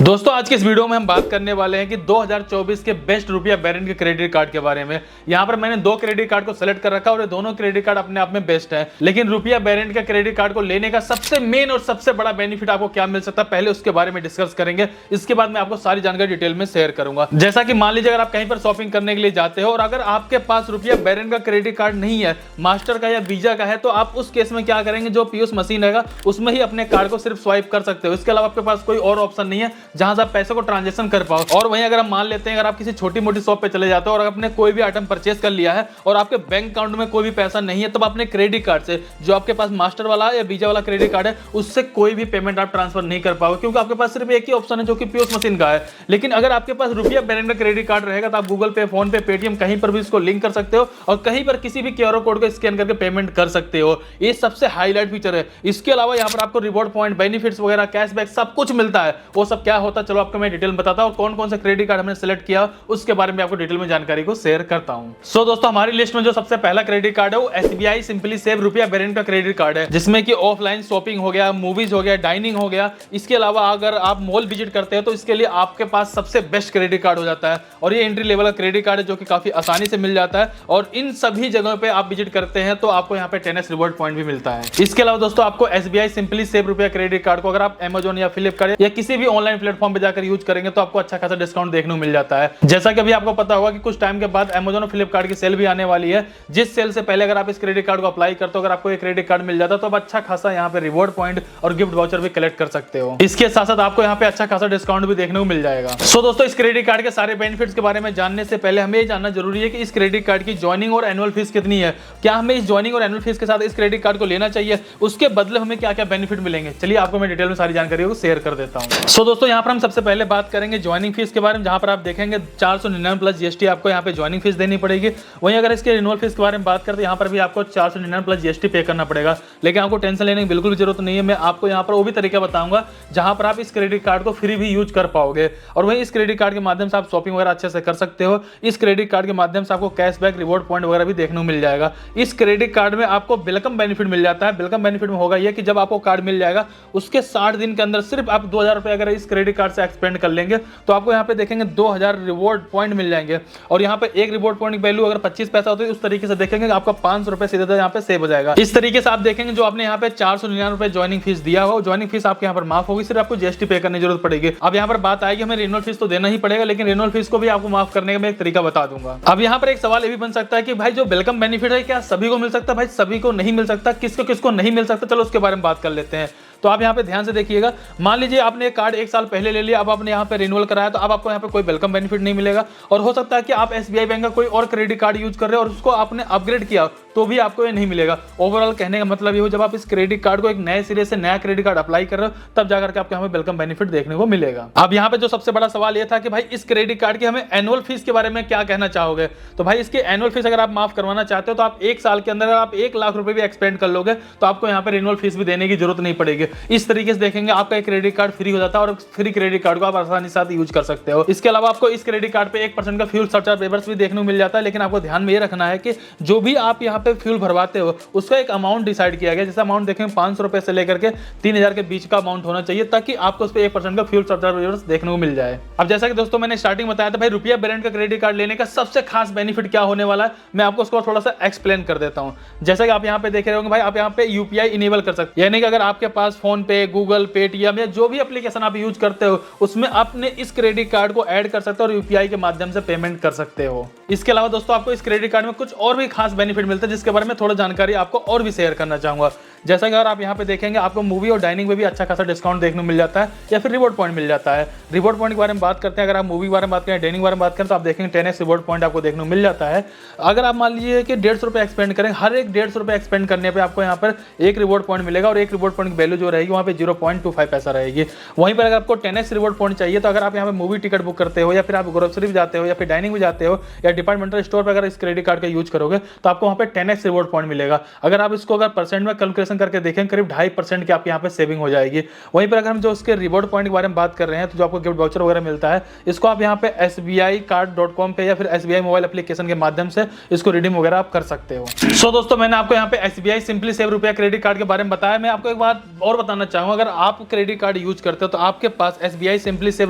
दोस्तों आज के इस वीडियो में हम बात करने वाले हैं कि 2024 के बेस्ट रुपया वेरिएंट के क्रेडिट कार्ड के बारे में। यहाँ पर मैंने दो क्रेडिट कार्ड को सेलेक्ट कर रखा और ये दोनों क्रेडिट कार्ड अपने आप में बेस्ट है, लेकिन रुपया वेरिएंट के क्रेडिट कार्ड को लेने का सबसे मेन और सबसे बड़ा बेनिफिट आपको क्या मिल सकता है, पहले उसके बारे में डिस्कस करेंगे। इसके बाद मैं आपको सारी जानकारी डिटेल में शेयर करूंगा। जैसा कि मान लीजिए अगर आप कहीं पर शॉपिंग करने के लिए जाते हो और अगर आपके पास रुपया वेरिएंट का क्रेडिट कार्ड नहीं है, मास्टर का या वीजा का है, तो आप उस केस में क्या करेंगे, जो पीओएस मशीन रहेगा उसमें ही अपने कार्ड को सिर्फ स्वाइप कर सकते हो। इसके अलावा आपके पास कोई और ऑप्शन नहीं है जहां से आप पैसे को ट्रांजैक्शन कर पाओ। और वहीं अगर हम मान लेते हैं अगर आप किसी छोटी मोटी शॉप पे चले जाते हो और आपने कोई भी आइटम परचेस कर लिया है और आपके बैंक अकाउंट में कोई भी पैसा नहीं है, तब अपने क्रेडिट कार्ड से, जो आपके पास मास्टर वाला या वीजा वाला क्रेडिट कार्ड है, उससे कोई भी पेमेंट आप ट्रांसफर नहीं कर पाओगे, क्योंकि आपके पास सिर्फ एक ही ऑप्शन है जो कि पीओएस मशीन का है। लेकिन अगर आपके पास रुपया वेरिएंट का क्रेडिट कार्ड रहेगा तो आप गूगल पे, फोन पे, पेटीएम कहीं पर भी इसको लिंक कर सकते हो और कहीं पर किसी भी क्यूआर कोड को स्कैन करके पेमेंट कर सकते हो। ये सबसे हाईलाइट फीचर है। इसके अलावा यहाँ पर आपको रिवॉर्ड पॉइंट, बेनिफिट्स वगैरह, कैशबैक सब कुछ मिलता है। वो सब क्या होता है चलो आपको मैं डिटेल में बताता हूँ। कौन कौन सा क्रेडिट कार्ड हमने सेलेक्ट किया उसके बारे में आपको डिटेल में जानकारी को शेयर करता हूं। सो दोस्तों हमारी लिस्ट में जो सबसे पहला क्रेडिट कार्ड है वो एसबीआई सिंपली सेव रुपया वेरिएंट का क्रेडिट कार्ड है, जिसमें कि ऑफलाइन शॉपिंग हो गया, मूवीज हो गया, डाइनिंग हो गया। इसके अलावा अगर आप मॉल विजिट करते हैं तो इसके लिए आपके पास सबसे बेस्ट क्रेडिट कार्ड हो जाता है। और ये एंट्री लेवल का क्रेडिट कार्ड है जो कि काफी आसानी से मिल जाता है और इन सभी जगहों पे आप विजिट करते हैं तो आपको यहाँ पे 10x रिवॉर्ड पॉइंट भी मिलता है। इसके अलावा दोस्तों आपको एसबीआई सिंपली सेव रुपया क्रेडिट कार्ड को अगर आप अमेजॉन या फ्लिपकार्ट या किसी भी ऑनलाइन प्लेटफॉर्म पे जाकर यूज करेंगे तो आपको अच्छा खासा डिस्काउंट देखने को मिल जाता है। जैसा कि अभी आपको पता होगा कि कुछ टाइम के बाद अमेजॉन और फ्लिपकार्ट की सेल भी आने वाली है, जिस सेल से पहले अगर आप इस क्रेडिट कार्ड को अप्लाई करते हो, अगर आपको ये क्रेडिट कार्ड मिल जाता तो आप अच्छा खासा यहाँ पे रिवॉर्ड पॉइंट और गिफ्ट वाउचर भी कलेक्ट कर सकते हो। इसके साथ साथ आपको यहाँ पे अच्छा खासा डिस्काउंट भी देखने को मिल जाएगा। सो दोस्तों इस क्रेडिट कार्ड के सारे बेनिफिट्स के बारे में जानने से पहले हमें ये जानना जरूरी है कि इस क्रेडिट कार्ड की ज्वाइनिंग और एनुअल फीस कितनी है। क्या हमें इस ज्वाइनिंग और एनुअल फीस के साथ इस क्रेडिट कार्ड को लेना चाहिए, उसके बदले हमें क्या क्या बेनिफिट मिलेंगे, चलिए आपको मैं डिटेल में सारी जानकारी को शेयर कर देता हूँ। सो दोस्तों यहाँ पर हम सबसे पहले बात करेंगे ज्वाइनिंग फीस के बारे में, जहां पर आप देखेंगे 499 प्लस जीएसटी आपको यहाँ पे ज्वाइनिंग फीस देनी पड़ेगी। वहीं अगर इसके रिन्यूअल फीस के बारे में बात करते हैं यहाँ पर भी आपको 499 प्लस जीएसटी पे करना पड़ेगा। लेकिन आपको टेंशन लेने की बिल्कुल भी जरूरत नहीं है। मैं आपको यहाँ पर वो भी तरीका बताऊंगा जहां पर आप इस क्रेडिट कार्ड को फ्री भी यूज कर पाओगे और वहीं इस क्रेडिट कार्ड के माध्यम से आप शॉपिंग वगैरह अच्छे से कर सकते हो। इस क्रेडिट कार्ड के माध्यम से आपको कैशबैक, रिवॉर्ड पॉइंट वगैरह भी देखने को मिल जाएगा। इस क्रेडिट कार्ड में आपको वेलकम बेनिफिट मिल जाता है। वेलकम बेनिफिट में होगा यह कि जब आपको कार्ड मिल जाएगा उसके 60 दिन के अंदर सिर्फ आप 2000 रुपए अगर इस क्रेडिट कार्ड से एक्सपेंड कर लेंगे तो आपको यहाँ पे देखेंगे 2000 रिवॉर्ड पॉइंट मिल जाएंगे। और यहाँ पे एक रिवॉर्ड पॉइंट की वैल्यू अगर 25 पैसा होता है उस तरीके से देखेंगे आपका 500 रुपए सीधे यहाँ पे सेव हो जाएगा। इस तरीके से आप देखेंगे जो आपने यहाँ पे 499 रुपए ज्वाइनिंग फीस दिया हो, ज्वाइनिंग फीस आपके यहाँ पर माफ होगी, सिर्फ आपको जीएसटी पे करने की जरूरत पड़ेगी। अब यहाँ पर बात आएगी हमें रिन्यूअल फीस तो देना ही पड़ेगा, लेकिन रिन्यूअल फीस को भी आपको माफ करने का मैं एक तरीका बता दूंगा। अब यहाँ पर एक सवाल ये भी बन सकता है कि भाई जो वेलकम बेनिफिट है क्या सभी को मिल सकता है? भाई सभी को नहीं मिल सकता, किसको किसको नहीं मिल सकता, चलो उसके बारे में बात कर लेते हैं। तो आप यहाँ पे ध्यान से देखिएगा, मान लीजिए आपने कार्ड एक साल पहले ले लिया, अब आपने यहाँ पे रिन्यूअल कराया तो अब आपको यहाँ पे कोई वेलकम बेनिफिट नहीं मिलेगा। और हो सकता है कि आप एसबीआई बैंक का कोई और क्रेडिट कार्ड यूज कर रहे हो और उसको आपने अपग्रेड किया तो भी आपको ये नहीं मिलेगा। ओवरऑल कहने का मतलब ये हो, जब आप इस क्रेडिट कार्ड को एक नए सिरे से नया क्रेडिट कार्ड अप्लाई कर रहे हो तब जाकर के आपको यहाँ पे वेलकम बेनिफिट देखने को मिलेगा। अब यहाँ पे जो सबसे बड़ा सवाल ये था कि भाई इस क्रेडिट कार्ड की हमें एनुअल फीस के बारे में क्या कहना चाहोगे। तो भाई इसकी एनुअल फीस अगर आप माफ करवाना चाहते हो तो आप एक साल के अंदर अगर आप 1 लाख रुपए भी एक्सपेंड कर लोगे तो आपको यहाँ पे रिन्यूअल फीस भी देने की जरूरत नहीं पड़ेगी। इस तरीके से देखेंगे आपका एक क्रेडिट कार्ड फ्री हो जाता है और फ्री क्रेडिट कार्ड को आप आसानी से यूज कर सकते हो। इसके अलावा आपको इस क्रेडिट कार्ड पे 1% का फ्यूल सरचार्ज पेपर्स भी देखने को मिल जाता है। लेकिन आपको ध्यान में ये रखना है कि जो भी आप यहाँ पे फ्यूल भरवाते हो उसका एक अमाउंट डिसाइड किया गया, जैसा अमाउंट देखेंगे 500 रुपए से लेकर के 3000 के बीच का अमाउंट होना चाहिए ताकि आपको उस पर 1% का फ्यूल सरचार्ज पेपर्स देखने को मिल जाए। अब जैसा कि दोस्तों मैंने स्टार्टिंग बताया था भाई रुपया वेरिएंट का क्रेडिट कार्ड लेने का सबसे खास बेनिफिट क्या होने वाला है, मैं आपको उसको थोड़ा सा एक्सप्लेन कर देता हूं। जैसा कि आप यहाँ पे देख रहे होंगे भाई आप यहाँ पे यूपीआई इनेबल कर सकते हैं, यानी कि अगर आपके पास फोन पे, गूगल, पेटीएम या जो भी एप्लीकेशन आप यूज करते हो उसमें आपने इस क्रेडिट कार्ड को ऐड कर सकते हो और यूपीआई के माध्यम से पेमेंट कर सकते हो। इसके अलावा दोस्तों आपको इस क्रेडिट कार्ड में कुछ और भी खास बेनिफिट मिलते हैं जिसके बारे में थोड़ा जानकारी आपको और भी शेयर करना चाहूंगा। जैसा कि अगर आप यहाँ पे देखेंगे आपको मूवी और डाइनिंग में भी अच्छा खासा डिस्काउंट देखने को मिल जाता है या फिर रिवॉर्ड पॉइंट मिल जाता है। रिवॉर्ड पॉइंट के बारे में बात करते हैं, अगर आप मूवी के बारे में बात करें, डाइनिंग के बारे में बात करें तो आप देखेंगे 10x रिवॉर्ड पॉइंट आपको देखने को मिल जाता है। अगर आप मान लीजिए कि 150 रुपए एक्सपेंड करें, हर एक 150 रुपए एक्सपेंड करने पर आपको यहाँ पर एक रिवॉर्ड पॉइंट मिलेगा और एक रिवॉर्ड पॉइंट की वैल्यू जो रहेगी वहाँ पे 0.25 पैसा रहेगी। वहीं पर अगर आपको 10x रिवॉर्ड पॉइंट चाहिए तो अगर आप यहाँ पे मूवी टिकट बुक करते हो या फिर आप ग्रोसरी भी जाते हो या फिर डाइनिंग भी जाते हो या डिपार्टमेंटल स्टोर पर अगर इस क्रेडिट कार्ड का यूज करोगे तो आपको वहाँ पे 10x रिवॉर्ड पॉइंट मिलेगा। अगर आप इसको अगर परसेंट में कैलकुलेशन ट्रांजेक्शन करके देखें करीब 2.5% की आपके यहाँ पे सेविंग हो जाएगी। वहीं पर अगर हम जो उसके रिवॉर्ड पॉइंट के बारे में बात कर रहे हैं तो जो आपको गिफ्ट वाउचर वगैरह मिलता है इसको आप यहाँ पे SBIcard.com पे या फिर SBI मोबाइल एप्लीकेशन के माध्यम से इसको रिडीम वगैरह आप कर सकते हो। सो दोस्तों मैंने आपको यहाँ पे SBI सिंपली सेव रुपया क्रेडिट कार्ड के बारे में बताया। मैं आपको एक बात और बताना चाहूंगा, अगर आप क्रेडिट कार्ड यूज करते हो तो आपके पास SBI सिंपली सेव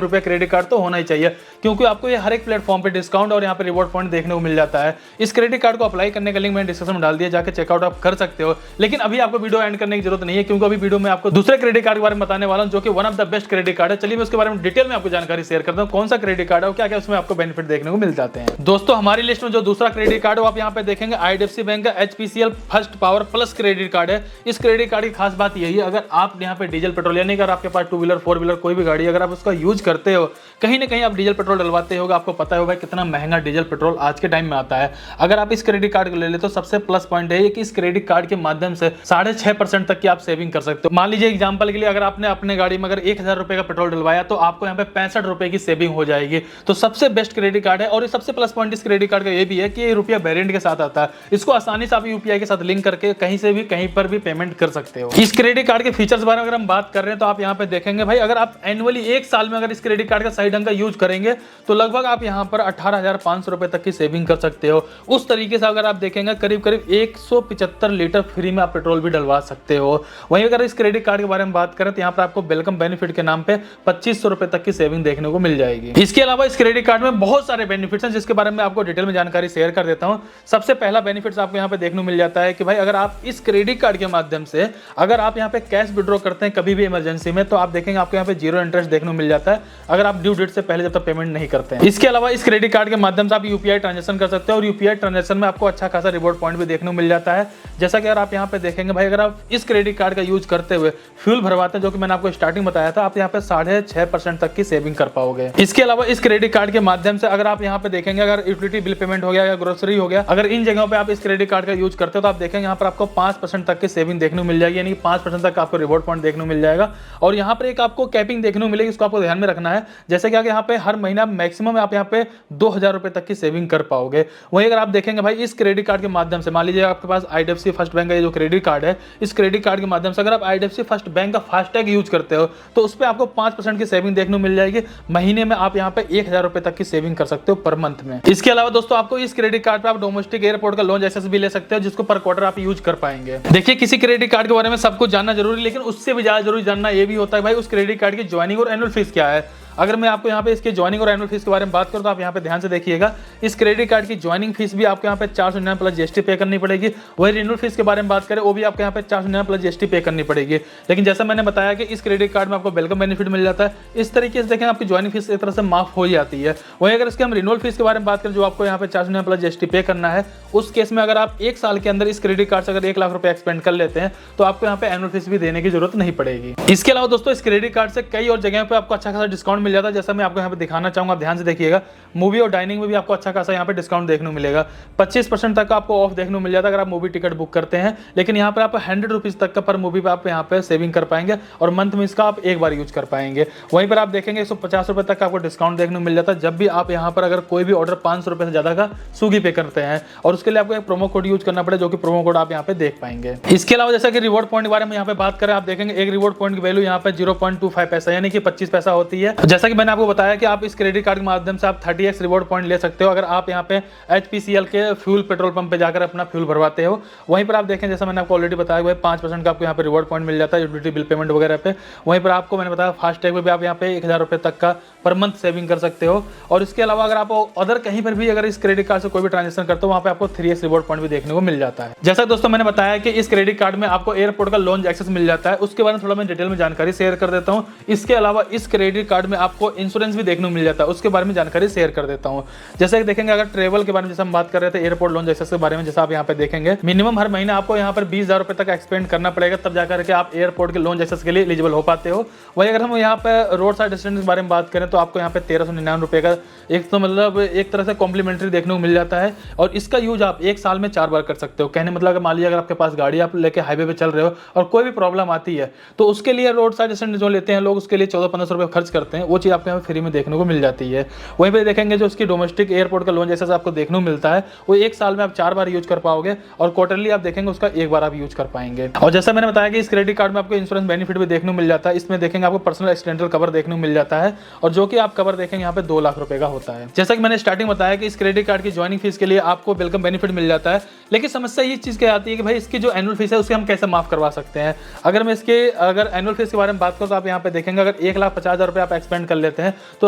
रुपया क्रेडिट कार्ड तो होना ही चाहिए, क्योंकि आपको ये हर एक प्लेटफॉर्म पे डिस्काउंट और यहाँ पे रिवॉर्ड पॉइंट देखने को मिल जाता है। इस क्रेडिट कार्ड को अप्लाई करने का लिंक मैंने डिस्क्रिप्शन में डाल दिया, जाकर चेकआउट आप कर सकते हो। लेकिन अभी आपको वीडियो एंड करने की जरूरत नहीं है, क्योंकि अभी वीडियो में आपको दूसरे क्रेडिट कार्ड के बारे में बताने वाला हूं जो कि one of the best credit card है। चलिए मैं उसके बारे में डिटेल में आपको जानकारी शेयर करता हूं, कौन सा क्रेडिट कार्ड है और क्या क्या उसमें आपको बेनिफिट देखने को मिल जाते हैं। दोस्तों हमारी लिस्ट में जो दूसरा क्रेडिट कार्ड है वो आप यहाँ पे देखेंगे IDFC बैंक का HPCL first power plus credit card है। इस क्रेडिट कार्ड की खास बात यही है, अगर आप यहाँ पे डीजल पेट्रोल यानी अगर आपके पास 2 व्हीलर 4 व्हीलर कोई भी गाड़ी अगर आप उसका यूज करते हो, कहीं ना कहीं आप डीजल पेट्रोल डलवाते होगा, आपको पता है भाई कितना महंगा डीजल पेट्रोल आज के टाइम में आता है। अगर आप इस क्रेडिट कार्ड को ले लेते तो सबसे प्लस पॉइंट है कि इस क्रेडिट कार्ड के माध्यम से 6.5% तक की आप सेविंग कर सकते हो। मान लीजिए एग्जांपल के लिए अगर आपने अपने गाड़ी में अगर 1000 रुपए का पेट्रोल डलवाया तो आपको यहाँ पे 65 रुपए की सेविंग हो जाएगी। तो सबसे बेस्ट क्रेडिट कार्ड है। और ये सबसे प्लस पॉइंट इस क्रेडिट कार्ड का ये भी है कि ये रुपया वेरिएंट के साथ आता है। इसको आसानी से आप UPI के साथ लिंक करके कहीं से भी कहीं पर भी पेमेंट कर सकते हो। इस क्रेडिट कार्ड के फीचर्स बारे में अगर हम बात कर रहे हैं तो आप यहाँ पे देखेंगे भाई, अगर आप एनुअली एक साल में अगर इस क्रेडिट कार्ड का सही ढंग का यूज करेंगे तो लगभग आप यहाँ पर 18,500 रुपए तक की सेविंग कर सकते हो। उस तरीके से अगर आप देखेंगे करीब करीब 175 लीटर फ्री में आप पेट्रोल भी डलवा सकते हो। वहीं अगर इस क्रेडिट कार्ड के बारे में बात करें तो यहाँ पर आपको वेलकम बेनिफिट के नाम पे 2500 रुपए तक की सेविंग देखने को मिल जाएगी। इसके अलावा इस क्रेडिट कार्ड में बहुत सारे बेनिफिट्स हैं जिसके बारे में आपको डिटेल में जानकारी शेयर कर देता हूं। सबसे पहला बेनिफिट्स आपको यहाँ पे देखने को मिल जाता है कि भाई अगर आप इस क्रेडिट कार्ड के माध्यम से अगर आप यहाँ पे कैश विड्रॉ करते हैं कभी भी इमरजेंसी में तो आप देखेंगे आपको यहाँ पे 0 इंटरेस्ट देखने को मिल जाता है अगर आप ड्यू डेट से पहले जब तक पेमेंट नहीं करते हैं। इसके अलावा इस क्रेडिट कार्ड के माध्यम से आप UPI ट्रांजेक्शन कर सकते हो और UPI ट्रांजेक्शन में आपको अच्छा खासा रिवॉर्ड पॉइंट भी देखने को मिल जाता है। जैसा कि अगर आप यहाँ पे देखेंगे भाई, अगर आप इस क्रेडिट कार्ड का यूज करते हुए फ्यूल भरवाते हैं जो कि मैंने आपको स्टार्टिंग बताया था, आप यहाँ पे 6.5% तक की सेविंग कर पाओगे। इसके अलावा इस क्रेडिट कार्ड के माध्यम से अगर आप यहाँ पे देखेंगे अगर यूटिलिटी बिल पेमेंट हो गया या ग्रोसरी हो गया, अगर इन जगहों पे आप इस क्रेडिट कार्ड का यूज करते हो तो आप देखेंगे यहाँ पर आपको 5% तक की सेविंग देखने को मिल जाएगी, यानी 5% तक आपको रिवॉर्ड पॉइंट देखने को मिल जाएगा। और यहाँ पर एक आपको कैपिंग देखने को मिलेगी, इसको आपको ध्यान में रखना है। जैसे कि यहाँ पे हर महीना मैक्सिमम आप यहाँ पे 2000 रुपए तक की सेविंग कर पाओगे। वहीं अगर आप देखेंगे भाई इस क्रेडिट कार्ड के माध्यम से मान लीजिए आपके पास IDFC फर्स्ट बैंक का ये जो क्रेडिट कार्ड है, इस क्रेडिट कार्ड के माध्यम से अगर आप IDFC फर्स्ट बैंक का फास्टैग यूज करते हो तो उस पर आपको 5% की सेविंग देखने को मिल जाएगी। महीने में आप यहाँ पे 1000 रुपए तक की सेविंग कर सकते हो पर मंथ में। इसके अलावा दोस्तों आपको इस क्रेडिट कार्ड पे आप डोमेस्टिक एयरपोर्ट का लॉन्च एक्सेस भी ले सकते हो जिसको पर क्वार्टर आप यूज कर पाएंगे। देखिए किसी क्रेडिट कार्ड के बारे में सब कुछ जानना जरूरी, लेकिन उससे भी ज्यादा जरूरी जानना ये भी होता है भाई उस क्रेडिट कार्ड की ज्वाइनिंग और एनुअल फीस क्या है। अगर मैं आपको यहाँ पे इसके ज्वाइनिंग और एनुअल फीस के बारे में बात करूँ तो आप यहाँ पे ध्यान से देखिएगा, इस क्रेडिट कार्ड की ज्वाइनिंग फीस भी आपको यहाँ पे 499 प्लस GST पे करनी पड़ेगी। वही रिन्यूअल फीस के बारे में बात करें वो भी आपको यहाँ पे 499 प्लस GST पे करनी पड़ेगी। लेकिन जैसा मैंने बताया कि इस क्रेडिट कार्ड में आपको वेलकम बेनिफिट मिल जाता है। इस तरीके से देखें आपकी ज्वाइनिंग फीस एक तरह से माफ हो जाती है। वहीं अगर इसके हम रिन्यूअल फीस के बारे में बात करें जो आपको यहाँ पे 499 प्लस GST पे करना है, उस केस में अगर आप एक साल के अंदर इस क्रेडिट कार्ड से अगर 1 लाख रुपए एक्सपेंड कर लेते हैं तो आपको यहाँ पे एनुअल फीस भी देने की जरूरत नहीं पड़ेगी। इसके अलावा दोस्तों इस क्रेडिट कार्ड से कई और जगह पे आपको अच्छा खासा डिस्काउंट मिल जाता है। जैसा मैं आपको यहाँ पे दिखाना चाहूंगा, आप ध्यान से देखिएगा, मूवी और डाइनिंग में भी आपको अच्छा खासा यहाँ पे डिस्काउंट देखने को मिलेगा। 25% तक आपको ऑफ देखने को मिल जाता है अगर आप मूवी टिकट बुक करते हैं। लेकिन यहाँ पर आप 100 रुपीज तक का पर मूवी पे आप यहाँ पे सेविंग कर पाएंगे और मंथ में इसका आप एक बार यूज कर पाएंगे। वहीं पर आप देखेंगे 150 रुपए तक आपको डिस्काउंट देखने को मिल जाता है जब भी आप यहाँ पर अगर कोई भी ऑर्डर 500 रुपए से ज्यादा का स्विगी पे करते हैं, और उसके लिए आपको एक प्रोमो कोड यूज करना पड़े जो कि प्रोमो कोड आप यहाँ पे देख पाएंगे। इसके अलावा जैसा कि रिवॉर्ड पॉइंट के बारे में यहाँ पे बात करें, आप देखेंगे एक रिवॉर्ड पॉइंट की वैल्यू यहाँ पे 0.25 पैसा यानी कि 25 पैसा होती है। जैसा कि मैंने आपको बताया कि आप इस क्रेडिट कार्ड के माध्यम से आप 30x रिवॉर्ड पॉइंट ले सकते हो अगर आप यहाँ पे HPCL के फ्यूल पेट्रोल पंप पे जाकर अपना फ्यूल भरवाते हो। वहीं पर आप देखें जैसा मैंने आपको ऑलरेडी बताया हुआ है 5% का आपको यहाँ पे रिवॉर्ड पॉइंट मिल जाता है यूटिलिटी बिल पेमेंट वगैरह पे। वहीं पर आपको मैंने बताया फास्टैग पे भी आप यहाँ पे 1000 रुपए तक का पर मंथ सेविंग कर सकते हो। और इसके अलावा अगर आप अदर कहीं पर भी अगर इस क्रेडिट कार्ड से कोई भी ट्रांजेक्शन करते हो वहाँ पे आपको 3x रिवॉर्ड पॉइंट भी देखने को मिल जाता है। जैसा दोस्तों मैंने बताया कि इस क्रेडिट कार्ड में आपको एयरपोर्ट का लॉन्च एक्सेस मिल जाता है, उसके बारे में थोड़ा मैं डिटेल में जानकारी शेयर कर देता हूँ। इसके अलावा इस क्रेडिट कार्ड में आपको इंश्योरेंस भी देखने को मिल जाता है, उसके बारे में जानकारी शेयर कर देता हूँ। जैसे कि देखेंगे अगर ट्रेवल के बारे में जैसे हम बात कर रहे थे एयरपोर्ट लॉन्च एक्सेस के बारे में, जैसा आप यहाँ पे देखेंगे मिनिमम हर महीने आपको यहाँ पर 20,000 रुपए तक एक्सपेंड करना पड़ेगा तब जाकर के आप एयरपोर्ट के लॉन्च एक्सेस के लिए एलिजिबल हो पाते हो। वही अगर हम यहाँ पे रोड साइड डिस्टेंस के बारे में बात करें तो आपको यहाँ पे 1399 रुपए का एक तो मतलब एक तरह से कॉम्प्लीमेंट्री देखने को मिल जाता है और इसका यूज आप एक साल में 4 बार कर सकते हो। कहने मतलब मान लीजिए अगर आपके पास गाड़ी आप लेके हाईवे पे चल रहे हो और कोई भी प्रॉब्लम आती है तो उसके लिए रोड साइड डिस्टेंस जो लेते हैं लोग उसके लिए 1400-1500 रुपए खर्च करते हैं, वो चीज़ आपको यहाँ पे फ्री में देखने को मिल जाती है। वहीं पर देखेंगे जो उसकी डोमेस्टिक एयरपोर्ट का लोन जैसा आपको देखने को मिलता है, वो 1 साल में आप 4 बार यूज कर पाओगे और क्वार्टरली आप देखेंगे उसका 1 बार आप यूज कर पाएंगे। और जैसा मैंने बताया कि इस क्रेडिट कार्ड में आपको इंश्योरेंस बेनिफिट भी देखने को मिल जाता है। इसमें देखेंगे आपको पर्सनल एक्सीडेंटल कवर देखने को मिल जाता है और जो कि आप कवर देखेंगे यहाँ पे 2 लाख रुपए का होता है। जैसा कि मैंने स्टार्टिंग बताया कि इस क्रेडिट कार्ड की ज्वाइनिंग फीस के लिए आपको वेलकम बेनिफिट मिल जाता है, लेकिन समस्या ये चीज़ क्या आती है कि भाई इसकी जो एनुअल फीस है उसके हम कैसे माफ करवा सकते हैं। अगर एनुअल फीस के बारे में बात करूँ तो आप यहाँ पे देखेंगे अगर 1,50,000 रुपये आप एक्सपेंड कर लेते हैं तो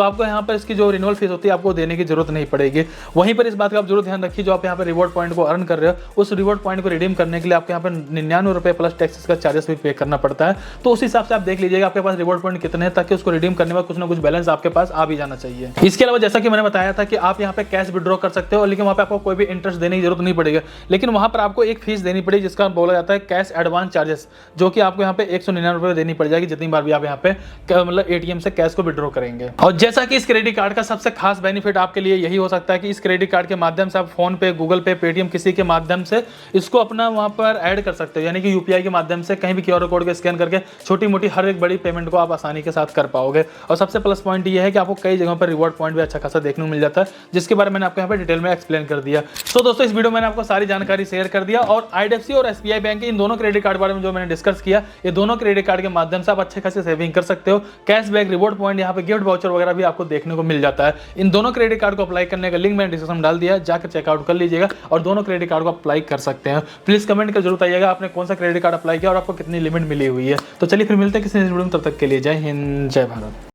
आपको यहाँ पर इसकी जो रिन्यूअल फीस होती है आपको देने की जरूरत नहीं पड़ेगी। वहीं पर इस बात का आप जरूर ध्यान रखिए, जो आप यहाँ पे रिवॉर्ड पॉइंट को अर्न कर रहे हो उस रिवॉर्ड पॉइंट को रिडीम करने के लिए आपको यहाँ पर 99 रुपये प्लस टैक्सेस का चार्जेस भी पे करना पड़ता है। तो उस हिसाब से आप देख लीजिएगा आपके पास रिवॉर्ड पॉइंट कितने हैं, ताकि उसको रिडीम करने में कुछ ना कुछ बैलेंस आपके पास आ भी जाना चाहिए। इसके अलावा जैसा कि मैंने बताया था कि आप यहाँ पे कैश विड्रॉ कर सकते हो, लेकिन वहाँ पे आपको कोई भी इंटरेस्ट देने की जरूरत नहीं पड़ेगी, लेकिन वहाँ पर आपको एक फीस देनी पड़ेगी जिसका बोला जाता है कैश एडवांस चार्जेस, जो कि आपको यहाँ पे 199 रुपये देनी पड़ जाएगी जितनी बार भी आप यहाँ पे मतलब एटीएम से कैश को विड्रॉ करेंगे। और जैसा कि इस क्रेडिट कार्ड का सबसे खास बेनिफिट आपके लिए यही हो सकता है कि इस क्रेडिट कार्ड के माध्यम से आप फोन पे, गूगल पे, पेटीएम किसी के माध्यम से इसको अपना वहाँ पर ऐड कर सकते हो, यानी कि यूपीआई के माध्यम से कहीं भी क्यूआर कोड को स्कैन करके छोटी मोटी हर एक बड़ी पेमेंट को आप आसानी के साथ कर पाओगे। और सबसे प्लस पॉइंट ये है कि आपको कई जगहों पर रिवॉर्ड पॉइंट भी अच्छा खासा देखने को मिल जाता है, जिसके बारे में मैंने आपको यहाँ पे डिटेल में एक्सप्लेन कर दिया। सो दोस्तों इस वीडियो में मैंने आपको सारी जानकारी शेयर कर दिया और आईडीएफसी और एसबीआई बैंक के इन दोनों क्रेडिट कार्ड बारे में जो मैंने डिस्कस किया, ये दोनों क्रेडिट कार्ड के माध्यम से आप अच्छे खासे सेविंग कर सकते हो। कैशबैक, रिवॉर्ड पॉइंट, यहाँ पे गिफ्ट वाउचर वगैरह भी आपको देखने को मिल जाता है। इन दोनों क्रेडिट कार्ड को अप्लाई करने का लिंक मैंने डिस्क्रिप्शन में डाल दिया है, जाकर चेकआउट कर लीजिएगा और दोनों क्रेडिट कार्ड को अप्लाई कर सकते हैं। प्लीज कमेंट कर जरूर आइएगा आपने कौन सा क्रेडिट कार्ड अप्लाई किया और आपको कितनी लिमिट मिली हुई है। तो चलिए फिर मिलते हैं किसी वीडियो में, तब तक के लिए जय हिंद, जय भारत।